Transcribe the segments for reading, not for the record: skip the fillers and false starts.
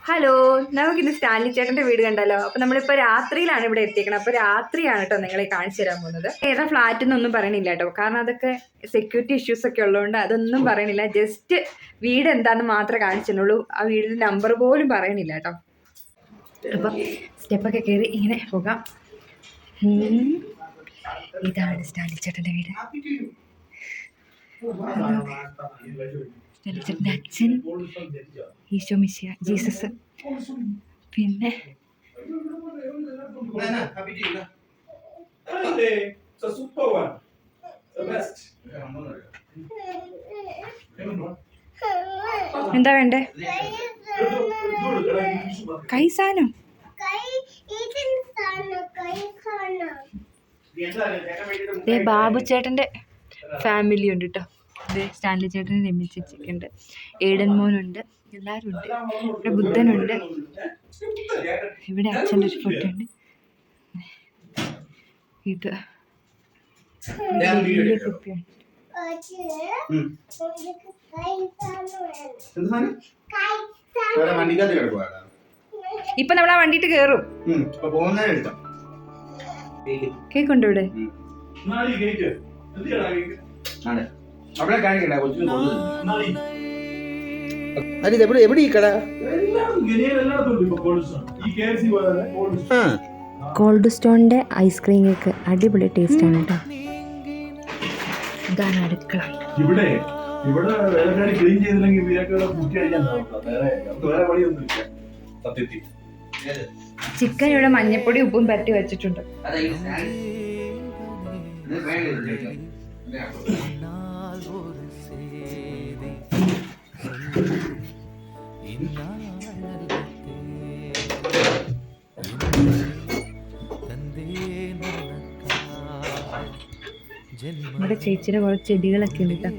Hello, നമുക്കിന്ന് Stanley ചേട്ടൻ്റെ വീട് കണ്ടല്ലോ. അപ്പോൾ നമ്മളിപ്പോൾ രാത്രിയിലാണ് ഇവിടെ എത്തിക്കണം. അപ്പോൾ രാത്രിയാണ് കേട്ടോ നിങ്ങളെ കാണിച്ചു തരാൻ പോകുന്നത്. ഏതാ ഫ്ലാറ്റ് എന്നൊന്നും പറയണില്ല കേട്ടോ, കാരണം അതൊക്കെ സെക്യൂരിറ്റി ഇഷ്യൂസ് ഒക്കെ ഉള്ളതുകൊണ്ട് അതൊന്നും പറയണില്ല. ജസ്റ്റ് വീട് എന്താണെന്ന് മാത്രമേ കാണിച്ചിട്ടുള്ളൂ. ആ വീടിൻ്റെ നമ്പർ പോലും പറയണില്ല കേട്ടോ. അപ്പം സ്റ്റെപ്പൊക്കെ കയറി ഇങ്ങനെ പോകാം. ഇതാണ് സ്റ്റാൻലി ചേട്ടൻ്റെ വീട്. ചേട്ടൻ്റെ അച്ഛൻ ഈശോ മിശിഹ ജീസസ്. പിന്നെ എന്താ വേണ്ടേ? കൈസാനോ? ബാബു ചേട്ടൻ്റെ ഫാമിലി ഉണ്ട് കേട്ടോ. സ്റ്റാൻലി ചേട്ടൻ, രമ്യ ചേച്ചിയൊക്കെ ഉണ്ട്, ഏഡൻ മോനുണ്ട്, എല്ലാവരും ഉണ്ട്. ഇവിടെ ബുദ്ധനുണ്ട്. ഇവിടെ അച്ഛൻ്റെ ഒരു ഫോട്ടോ ഉണ്ട്. ഇത് വലിയ കുപ്പിയാണ്. ഇപ്പൊ നമ്മൾ ആ വണ്ടിയിട്ട് കേറും. കേക്കുണ്ടോ ഇവിടെ? കോൾഡ് സ്റ്റോണിന്റെ ഐസ്ക്രീം കേക്ക് അടിപൊളി ടേസ്റ്റ് ആണ് കേട്ടോ. ഇതാണ് അടുക്കള. ചിക്കൻ ഇവിടെ മഞ്ഞപ്പൊടി ഉപ്പും പരട്ടി വെച്ചിട്ടുണ്ട്. ഇവിടെ ചേച്ചിയുടെ കുറെ ചെടികളൊക്കെ ഉണ്ട് കേട്ടോ.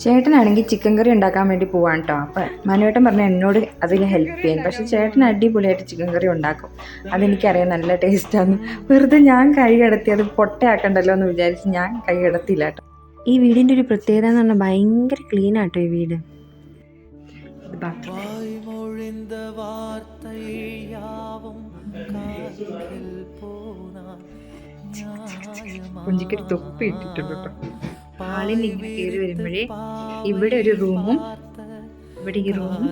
ചേട്ടനാണെങ്കിൽ ചിക്കൻ കറി ഉണ്ടാക്കാൻ വേണ്ടി പോവാണ് കേട്ടോ. അപ്പം മനുവേട്ടൻ പറഞ്ഞു എന്നോട് അതിൽ ഹെൽപ്പ് ചെയ്യാൻ. പക്ഷെ ചേട്ടൻ അടിപൊളിയായിട്ട് ചിക്കൻ കറി ഉണ്ടാക്കും. അതെനിക്കറിയാം, നല്ല ടേസ്റ്റാണ്. വെറുതെ ഞാൻ കൈ കടത്തി അത് പൊട്ടയാക്കണ്ടല്ലോ എന്ന് വിചാരിച്ച് ഞാൻ കൈ കടത്തിയില്ല കേട്ടോ. ഈ വീടിൻ്റെ ഒരു പ്രത്യേകത എന്ന് പറഞ്ഞാൽ ഭയങ്കര ക്ലീൻ ആട്ടോ ഈ വീട്. കുഞ്ചിക്കൊരു തൊപ്പി ഇട്ടിട്ടുണ്ട് കേട്ടോ. ഹാളിൽ ഇങ്ങനെ കയറി വരുമ്പോഴേ ഇവിടെ ഒരു റൂമും, ഇവിടെ ഈ റൂമും,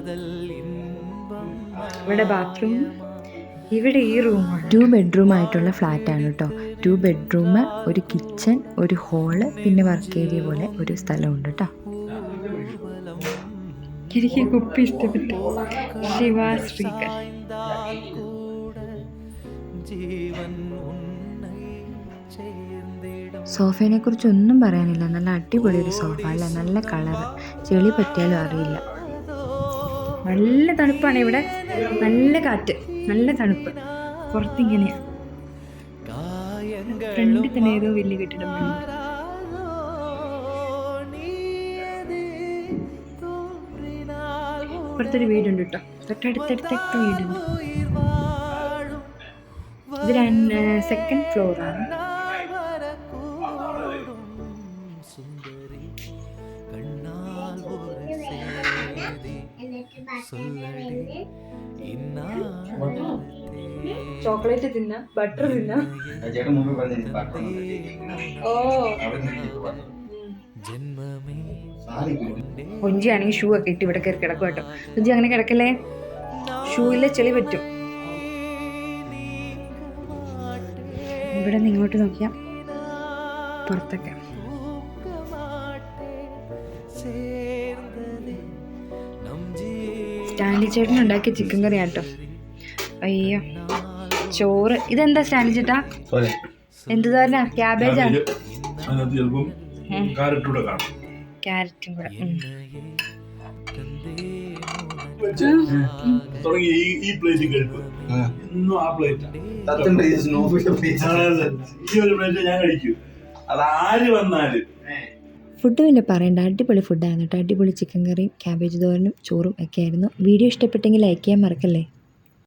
ഇവിടെ ബാത്റൂം, ഇവിടെ ഈ റൂമാണ്. 2 ബെഡ്റൂം ആയിട്ടുള്ള ഫ്ലാറ്റാണ് കേട്ടോ. 2 ബെഡ്റൂം, ഒരു കിച്ചൺ, ഒരു ഹോള്, പിന്നെ വർക്ക് ഏരിയ പോലെ ഒരു സ്ഥലമുണ്ട് കേട്ടോ. എനിക്ക് കുപ്പി ഇഷ്ടപ്പെട്ടു. ശിവാശ്രീകർ. സോഫേനെ കുറിച്ച് ഒന്നും പറയാനില്ല. നല്ല അടിപൊളി ഒരു സോഫ അല്ല, നല്ല കളറ്, ചെളി പറ്റിയാലും അറിയില്ല. നല്ല തണുപ്പാണ് ഇവിടെ, നല്ല കാറ്റ്, നല്ല തണുപ്പ്. പുറത്തിങ്ങനെയാ. ഫ്രണ്ടിൽ തന്നെ ഏതോ വലിയ കെട്ടിടം വേണം. ഇപ്പുറത്തൊരു വീടുണ്ട് കേട്ടോ, തൊട്ടടുത്തടുത്തൊക്കെ വീടുണ്ട്. ഇത് 2nd ഫ്ലോറാണ്. ചോക്ലേറ്റ് തിന്ന, ബട്ടർ തിന്ന. കൊഞ്ചിയാണെങ്കിൽ ഷൂ ഒക്കെ ഇട്ട് ഇവിടെ കയറി കിടക്കും കേട്ടോ. കൊഞ്ചി അങ്ങനെ കിടക്കല്ലേ, ഷൂയിലെ ചെളി പറ്റും. ഇവിടെ നിന്ന് ഇങ്ങോട്ട് നോക്കിയാ പുറത്തൊക്കെ. സ്റ്റാൻലി ചേട്ടൻ ഉണ്ടാക്കിയ ചിക്കൻ കറി ആട്ടോ. അയ്യോ, ചോറ്. ഇതെന്താ സ്റ്റാൻലി ചേട്ടാ? എന്ത് തോരനാ? ക്യാബേജാണ്. ക്യാരറ്റും കൂടെ. ഫുഡ് പിന്നെ പറയണ്ട, അടിപൊളി ഫുഡായിരുന്നു കേട്ടോ. അടിപൊളി ചിക്കൻ കറിയും ക്യാബേജ് തോരനും ചോറും ഒക്കെ ആയിരുന്നു. വീഡിയോ ഇഷ്ടപ്പെട്ടെങ്കിൽ ലൈക്ക് ചെയ്യാൻ മറക്കല്ലേ.